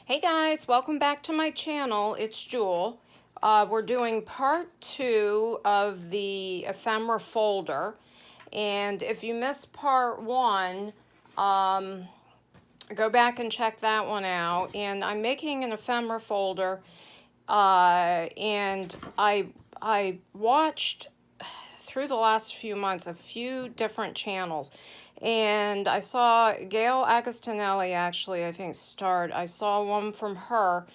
Hey guys, welcome back to my channel. It's Jewel. We're doing part 2 of the ephemera folder. And if you missed part 1, go back and check that one out. And I'm making an ephemera folder. And I watched through the last few months a few different channels, and I saw Gail Agostinelli actually, I think, start. I saw one from her,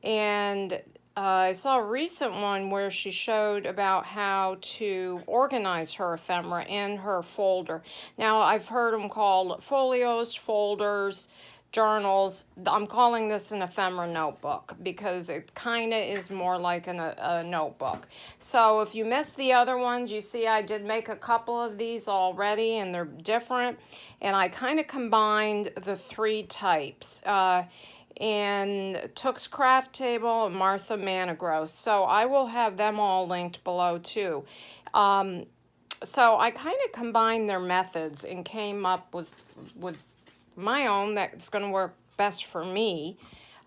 and I saw a recent one where she showed about how to organize her ephemera in her folder. Now, I've heard them called folios, folders, journals. I'm calling this an ephemera notebook because it kind of is more like a notebook. So if you missed the other ones, you see I did make a couple of these already, and they're different. And I kind of combined the three types. And Took's Craft Table and Martha Manigross. So I will have them all linked below too. So I kind of combined their methods and came up with my own that's going to work best for me,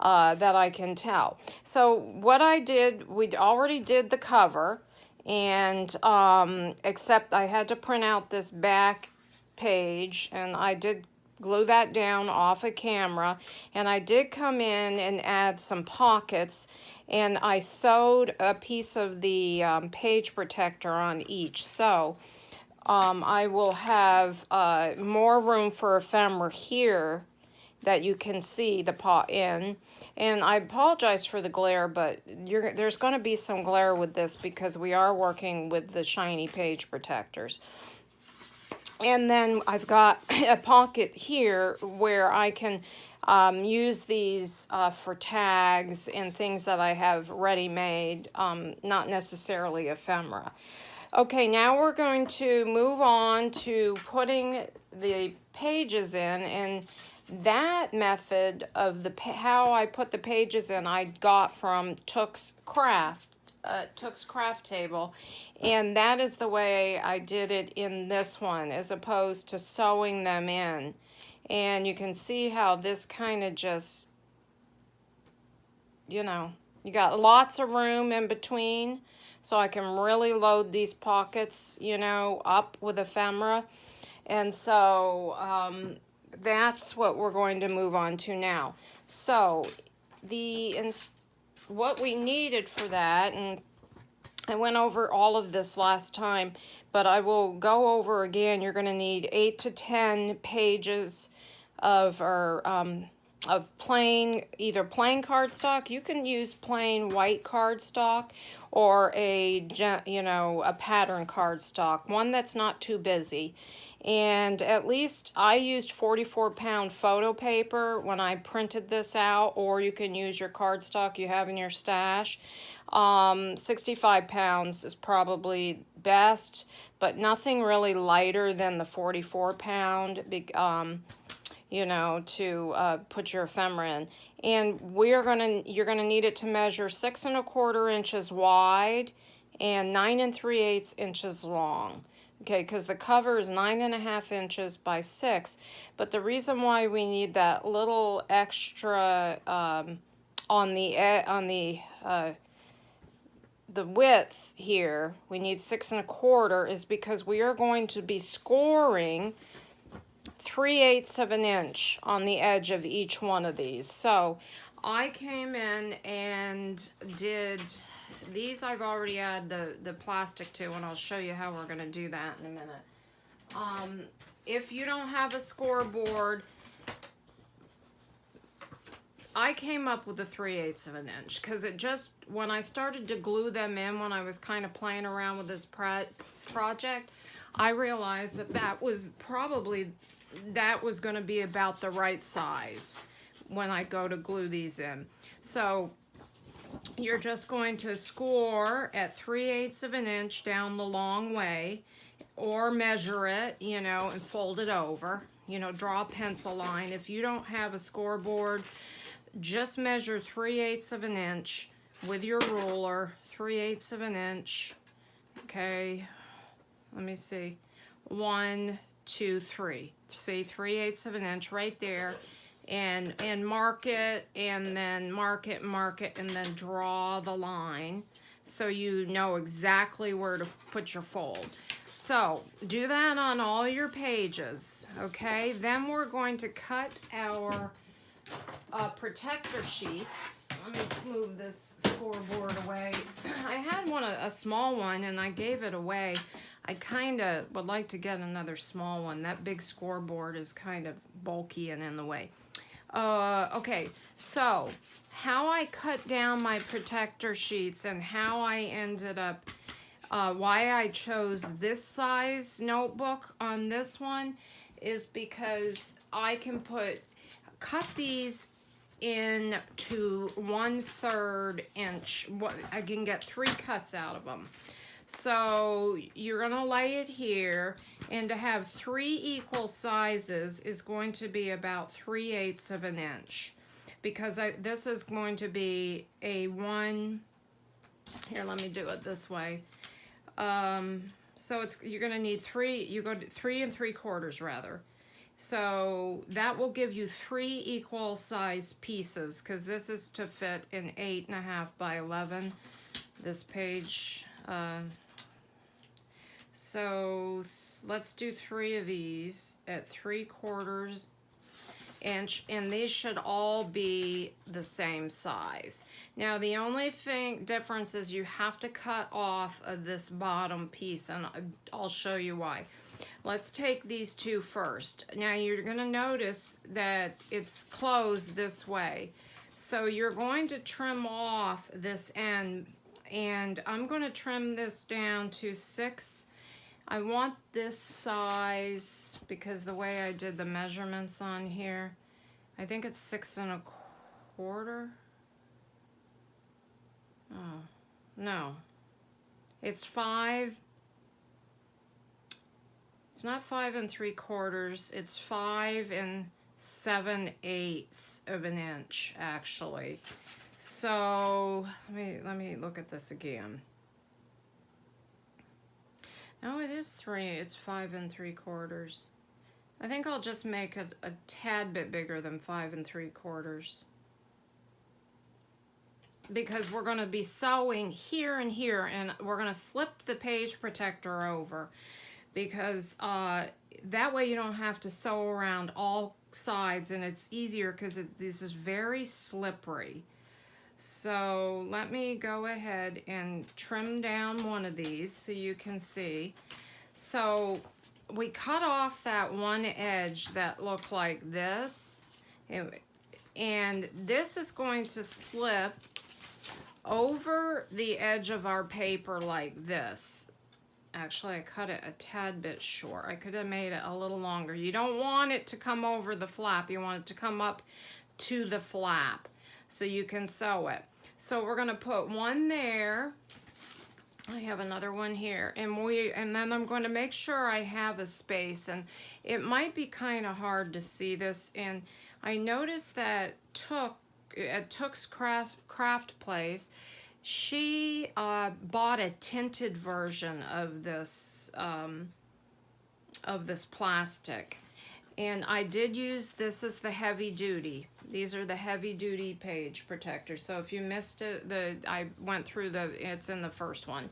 that I can tell. So what I did, we already did the cover, and except I had to print out this back page, and I did glue that down off a camera, and I did come in and add some pockets, and I sewed a piece of the page protector on each. So I will have more room for ephemera here that you can see the pot in. And I apologize for the glare, but there's going to be some glare with this because we are working with the shiny page protectors. And then I've got a pocket here where I can use these for tags and things that I have ready-made, not necessarily ephemera. Okay, now we're going to move on to putting the pages in, and that method of how I put the pages in I got from Took's Craft Table, and that is the way I did it in this one as opposed to sewing them in. And you can see how this kind of just, you got lots of room in between, so I can really load these pockets, up with ephemera. And so that's what we're going to move on to now. So what we needed for that, and I went over all of this last time, but I will go over again. You're going to need 8 to 10 pages of either plain cardstock. You can use plain white cardstock, or a pattern cardstock, one that's not too busy. And at least I used 44-pound photo paper when I printed this out, or you can use your cardstock you have in your stash. 65 pounds is probably best, but nothing really lighter than the 44-pound, to put your ephemera in. And you're gonna need it to measure 6 1/4 inches wide and 9 3/8 inches long. Okay, because the cover is 9 1/2 inches by 6. But the reason why we need that little extra on the width here, we need 6 1/4, is because we are going to be scoring 3/8 of an inch on the edge of each one of these. So I came in and did these. I've already added the plastic to, and I'll show you how we're going to do that in a minute. If you don't have a scoreboard, I came up with a 3/8 of an inch because when I started to glue them in, when I was kind of playing around with this project, I realized that was going to be about the right size when I go to glue these in. So you're just going to score at 3/8 of an inch down the long way, or measure it, and fold it over. Draw a pencil line. If you don't have a scoreboard, just measure 3/8 of an inch with your ruler. 3/8 of an inch. Okay, let me see. 1, 2, 3. See, 3/8 of an inch right there. and mark it, and then mark it, and then draw the line so you know exactly where to put your fold. So do that on all your pages, okay? Then we're going to cut our protector sheets. Let me move this scoreboard away. I had one, a small one, and I gave it away. I kind of would like to get another small one. That big scoreboard is kind of bulky and in the way. Okay, so how I cut down my protector sheets and how I ended up, why I chose this size notebook on this one is because I can cut these into 1/3 inch. I can get 3 cuts out of them. So you're gonna lay it here, and to have 3 equal sizes is going to be about 3/8 of an inch, because this is going to be a one. Here, let me do it this way. So you're gonna need 3. You go to 3 3/4 rather. So that will give you 3 equal size pieces, because this is to fit in 8.5 by 11. This page. So let's do 3 of these at 3/4 inch, and these should all be the same size. Now the only difference is you have to cut off of this bottom piece, and I'll show you why. Let's take these 2 first. Now you're going to notice that it's closed this way. So you're going to trim off this end, and I'm going to trim this down to 6. I want this size because the way I did the measurements on here, I think it's 6 1/4. Oh, no. It's 5. It's not 5 3/4, it's 5 7/8 of an inch, actually. So let me look at this again. No, it is 3. It's 5 3/4. I think I'll just make it a tad bit bigger than 5 3/4. Because we're going to be sewing here and here, and we're going to slip the page protector over. Because that way you don't have to sew around all sides, and it's easier because this is very slippery. So let me go ahead and trim down one of these so you can see. So we cut off that one edge that looked like this, and this is going to slip over the edge of our paper like this. Actually, I cut it a tad bit short. I could have made it a little longer. You don't want it to come over the flap. You want it to come up to the flap so you can sew it. So we're going to put one there. I have another one here. And then I'm going to make sure I have a space. And it might be kind of hard to see this. And I noticed that at Took's Craft Place, she bought a tinted version of this plastic, and I did use this as the heavy duty. These are the heavy duty page protectors. So if you missed it, I went through it's in the first one.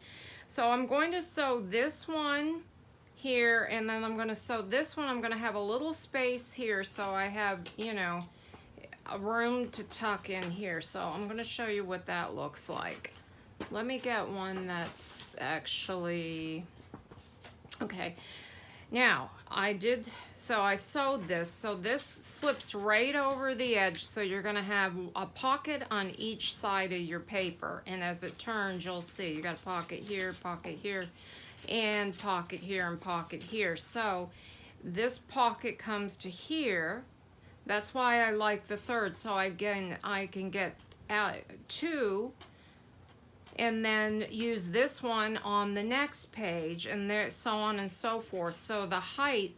So I'm going to sew this one here, and then I'm going to sew this one. I'm going to have a little space here, so I have, you know, a room to tuck in here. So I'm going to show you what that looks like. Let me get one that's actually okay. Now I sewed this, so this slips right over the edge, so you're going to have a pocket on each side of your paper, and as it turns you'll see you got a pocket here, and pocket here, and pocket here. So this pocket comes to here. That's why I like the third, so I can get out 2, and then use this one on the next page, and there, so on and so forth. So the height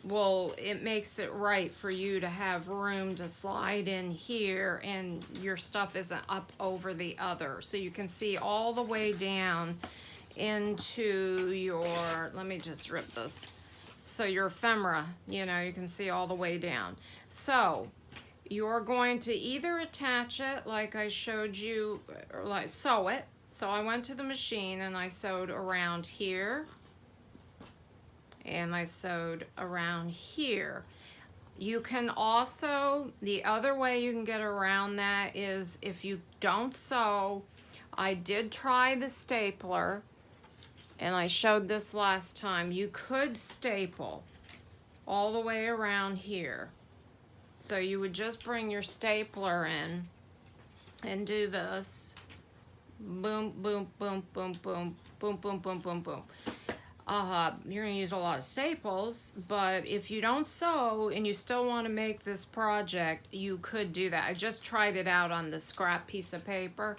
it makes it right for you to have room to slide in here, and your stuff isn't up over the other. So you can see all the way down into your, let me just rip this. So your ephemera, you know, you can see all the way down. So You're going to either attach it like I showed you, or like sew it. So I went to the machine and I sewed around here, and I sewed around here. You can also, the other way you can get around that is if you don't sew, I did try the stapler, and I showed this last time. You could staple all the way around here. So you would just bring your stapler in and do this. Boom, boom, boom, boom, boom, boom, boom, boom, boom, boom. You're gonna use a lot of staples, but if you don't sew and you still want to make this project, you could do that. I just tried it out on the scrap piece of paper.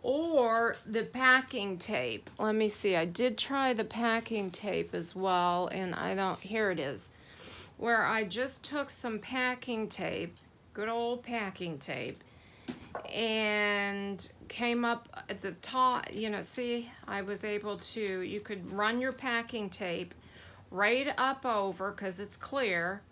Or the packing tape. Let me see, I did try the packing tape as well, and here it is, where I just took some packing tape, good old packing tape, and came up at the top, see, I was able to, you could run your packing tape right up over, because it's clear,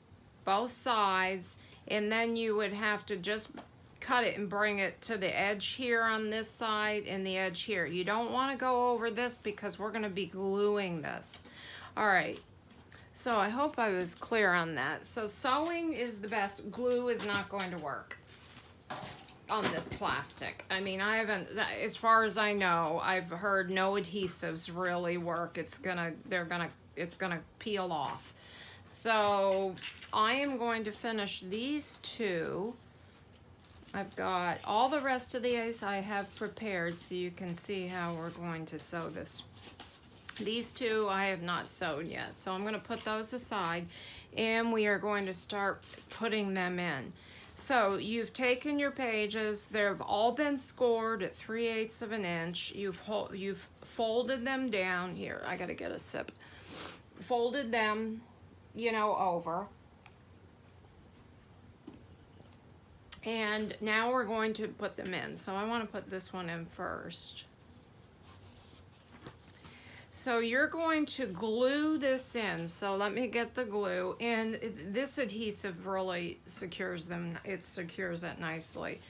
both sides, and then you would have to just cut it and bring it to the edge here on this side and the edge here. You don't want to go over this because we're going to be gluing this. All right. So I hope I was clear on that. So sewing is the best. Glue is not going to work on this plastic. I mean, I haven't, as far as I know, I've heard no adhesives really work. It's gonna peel off. So I am going to finish these two. I've got all the rest of these I have prepared so you can see how we're going to sew this. These two I have not sewed yet, so I'm going to put those aside, and we are going to start putting them in. So you've taken your pages, they've all been scored at 3/8 of an inch. You've folded them down. Here, I gotta get a sip. Folded them, over. And now we're going to put them in. So I want to put this one in first. So you're going to glue this in. So let me get the glue. And this adhesive really secures them. It secures it nicely.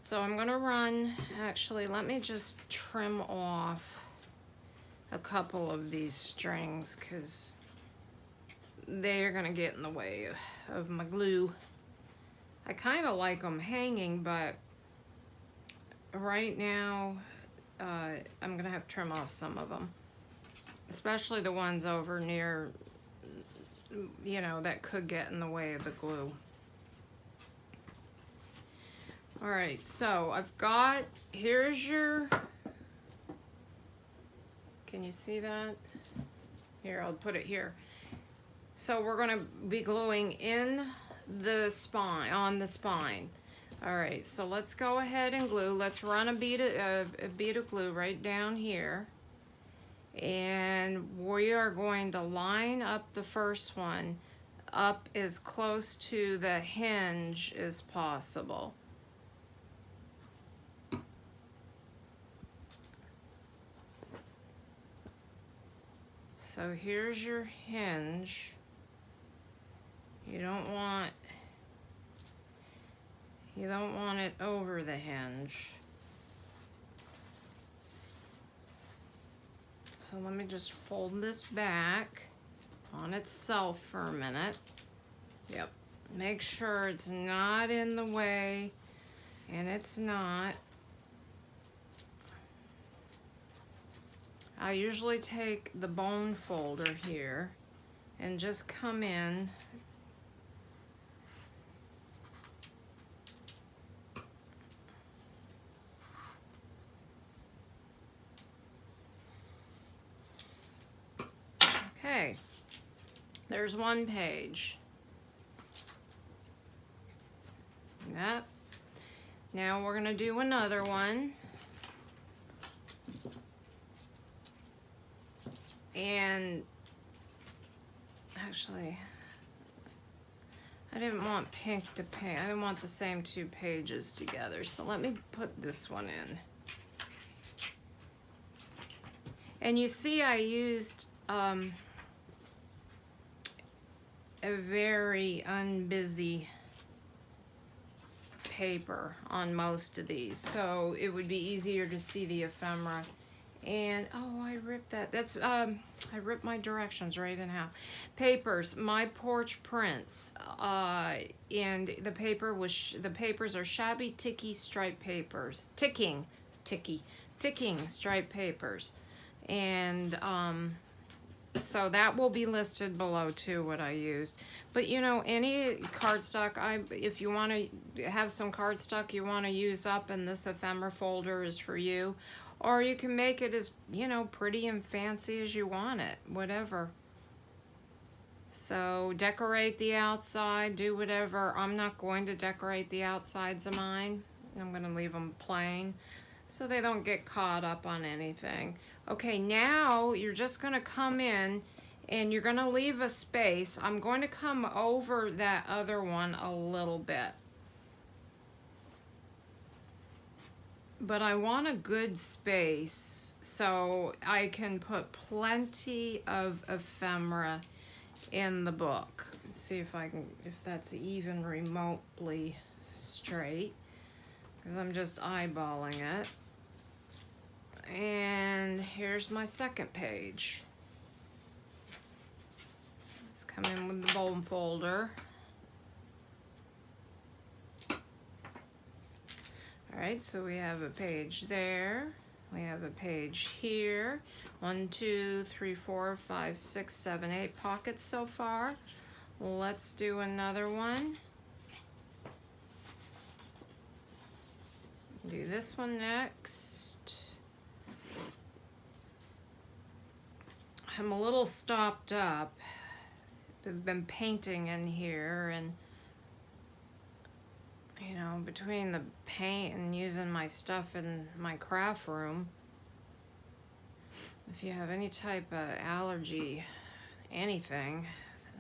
So I'm going to run, actually, let me just trim off a couple of these strings because they're going to get in the way of my glue. I kind of like them hanging, but right now I'm gonna have to trim off some of them, especially the ones over near, that could get in the way of the glue. All right, so I've got, here's your, can you see that? Here, I'll put it here. So we're gonna be gluing in the spine, on the spine. All right, so let's go ahead and glue. Let's run a bead of glue right down here. And we are going to line up the first one up as close to the hinge as possible. So here's your hinge. You don't want it over the hinge. So let me just fold this back on itself for a minute. Yep. Make sure it's not in the way, and it's not. I usually take the bone folder here and just come in . Okay, there's one page. Yep. Now we're gonna do another one. And actually, I didn't want pink to pink. I didn't want the same two pages together. So let me put this one in. And you see I used a very unbusy paper on most of these, so it would be easier to see the ephemera. And oh, I ripped that. That's I ripped my directions right in half. Papers, My Porch Prints, and the papers are shabby, ticky striped papers, ticking striped papers, and so that will be listed below too, what I used. But you know, any cardstock, if you want to have some cardstock you want to use up, and this ephemera folder is for you. Or you can make it as, you know, pretty and fancy as you want it, whatever. So decorate the outside, do whatever. I'm not going to decorate the outsides of mine. I'm going to leave them plain so they don't get caught up on anything. Okay, now you're just going to come in and you're going to leave a space. I'm going to come over that other one a little bit. But I want a good space so I can put plenty of ephemera in the book. Let's see if that's even remotely straight, because I'm just eyeballing it. And here's my second page. Let's come in with the bone folder. Alright, so we have a page there. We have a page here. 1, 2, 3, 4, 5, 6, 7, 8 pockets so far. Let's do another one. Do this one next. I'm a little stopped up. I've been painting in here, and you know, between the paint and using my stuff in my craft room, if you have any type of allergy, anything,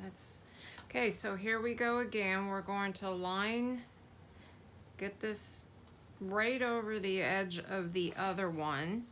that's okay. So here we go again. We're going to get this right over the edge of the other one.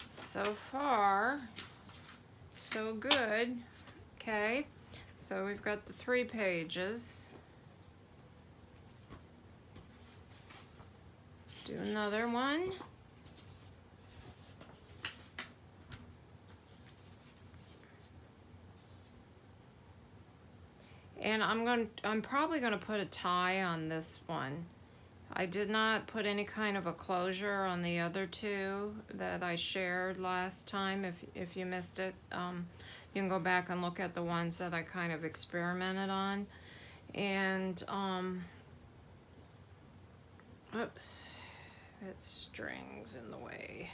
So far, so good. Okay, so we've got the 3 pages. Let's do another one. And I'm probably going to put a tie on this one. I did not put any kind of a closure on the other 2 that I shared last time. If you missed it, you can go back and look at the ones that I kind of experimented on. And, oops, that string's in the way.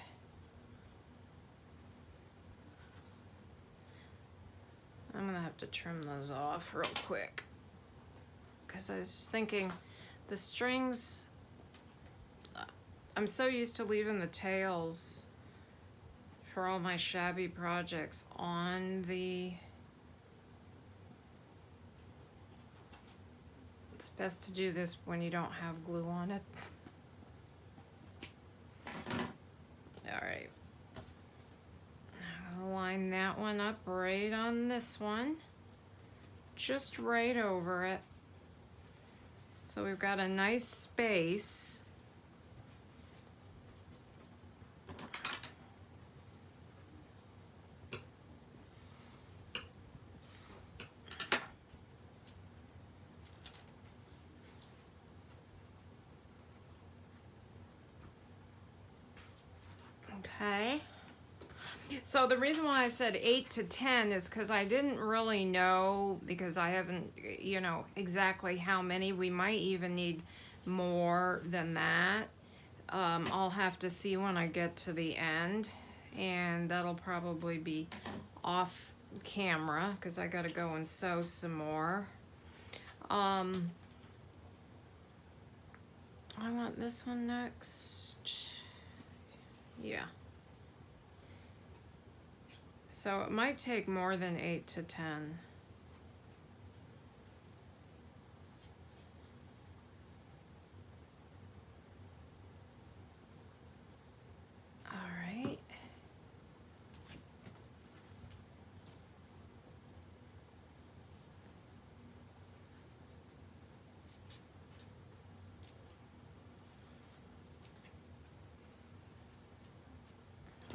I'm gonna have to trim those off real quick, because I was just thinking, the strings, I'm so used to leaving the tails for all my shabby projects on the, it's best to do this when you don't have glue on it. All right, I'll line that one up right on this one, just right over it. So we've got a nice space. Okay. So the reason why I said 8 to 10 is because I didn't really know, because I haven't, you know, exactly how many. We might even need more than that. I'll have to see when I get to the end, and that'll probably be off camera because I gotta go and sew some more. I want this one next. Yeah. So it might take more than 8 to 10. All right.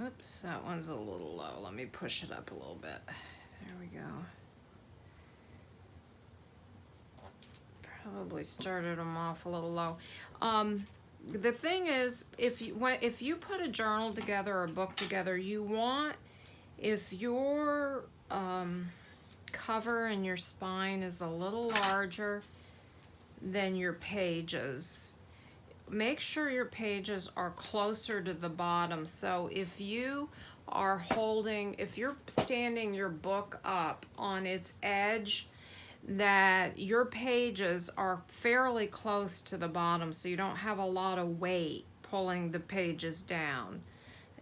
Oops, that one's a little low. Let me push it up a little bit. There we go. Probably started them off a little low. The thing is, if you put a journal together or a book together, you want, if your cover and your spine is a little larger than your pages, make sure your pages are closer to the bottom. So if you are holding, if you're standing your book up on its edge, that your pages are fairly close to the bottom, so you don't have a lot of weight pulling the pages down,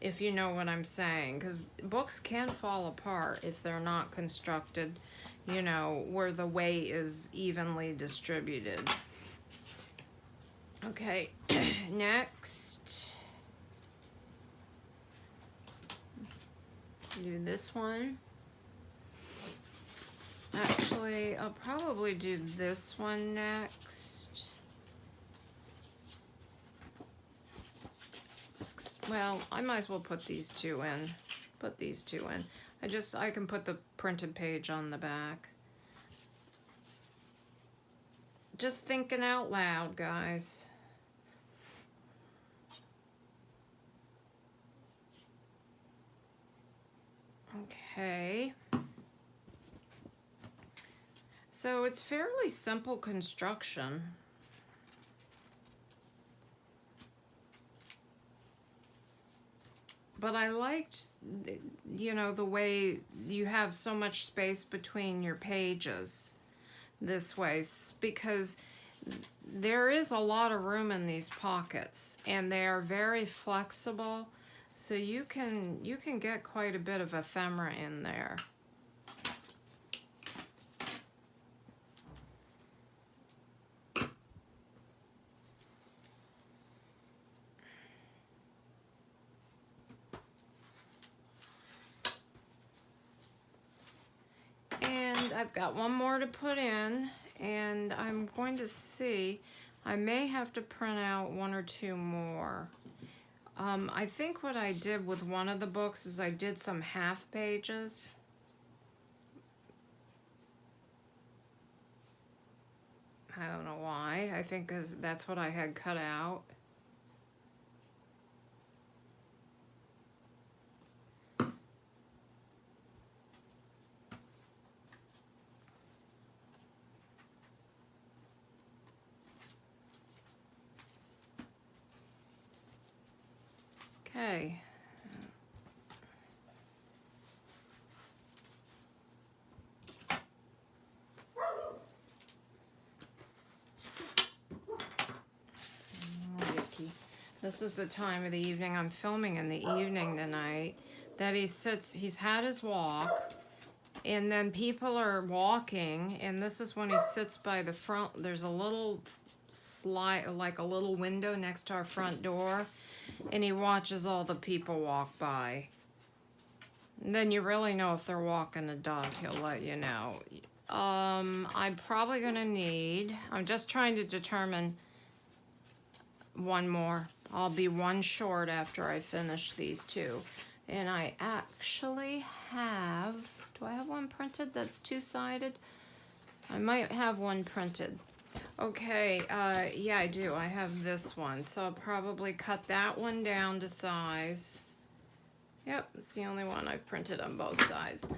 if you know what I'm saying, because books can fall apart if they're not constructed, you know, where the weight is evenly distributed. Okay, next, do this one. Actually, I'll probably do this one next. Well, I might as well put these two in. Put these two in. I can put the printed page on the back. Just thinking out loud, guys. Okay. So it's fairly simple construction. But I liked, you know, the way you have so much space between your pages this way, because there is a lot of room in these pockets and they are very flexible, so you can get quite a bit of ephemera in there. And I've got one more to put in, and I'm going to see, I may have to print out one or two more. I think what I did with one of the books is I did some half pages. I don't know why. I think because that's what I had cut out. Okay. This is the time of the evening. I'm filming in the evening tonight. That he's had his walk, and then people are walking, and this is when he sits by the front. There's a little slide, like a little window next to our front door, and he watches all the people walk by. And then you really know if they're walking a dog, he'll let you know. I'm probably gonna need, I'm just trying to determine one more. I'll be one short after I finish these two. And I actually have, do I have one printed that's two-sided? I might have one printed. Okay, yeah, I do. I have this one. So I'll probably cut that one down to size. Yep, it's the only one I've printed on both sides.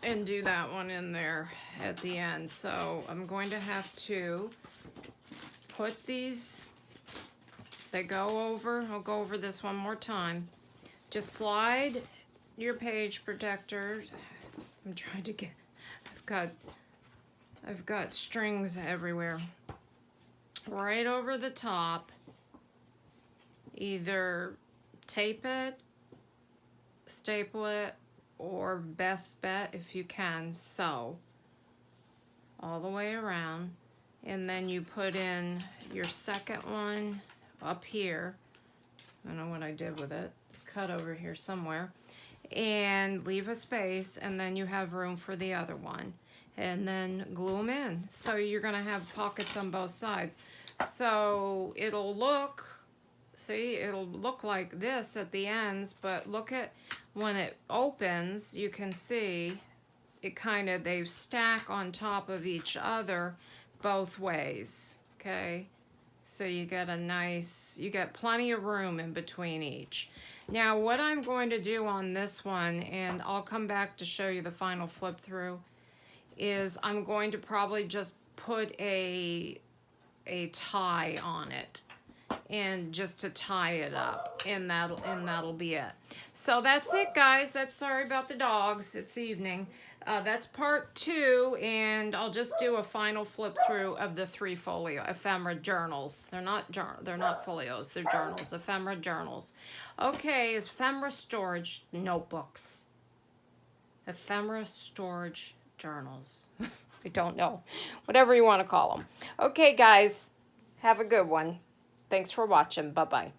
And do that one in there at the end. So I'm going to have to put these, they go over, I'll go over this one more time. Just slide your page protector. I'm trying to get, I've got strings everywhere. Right over the top. Either tape it staple it, or best bet if you can, sew all the way around. And then you put in your second one up here. I don't know what I did with it. It's cut over here somewhere. And leave a space, and then you have room for the other one. And then glue them in. So you're gonna have pockets on both sides. So it'll look, see, it'll look like this at the ends, but look at when it opens, you can see it kind of, they stack on top of each other both ways, okay? So you get a nice, you get plenty of room in between each. Now what I'm going to do on this one, and I'll come back to show you the final flip through, is I'm going to probably just put a tie on it, and just to tie it up, and that'll be it. So that's it, guys. That's, sorry about the dogs, it's evening. That's part 2, and I'll just do a final flip through of the 3 folio ephemera journals. They're not folios, they're journals, ephemera journals. Okay, ephemera storage notebooks, ephemera storage journals. I don't know, whatever you want to call them. Okay, guys, have a good one. Thanks for watching. Bye-bye.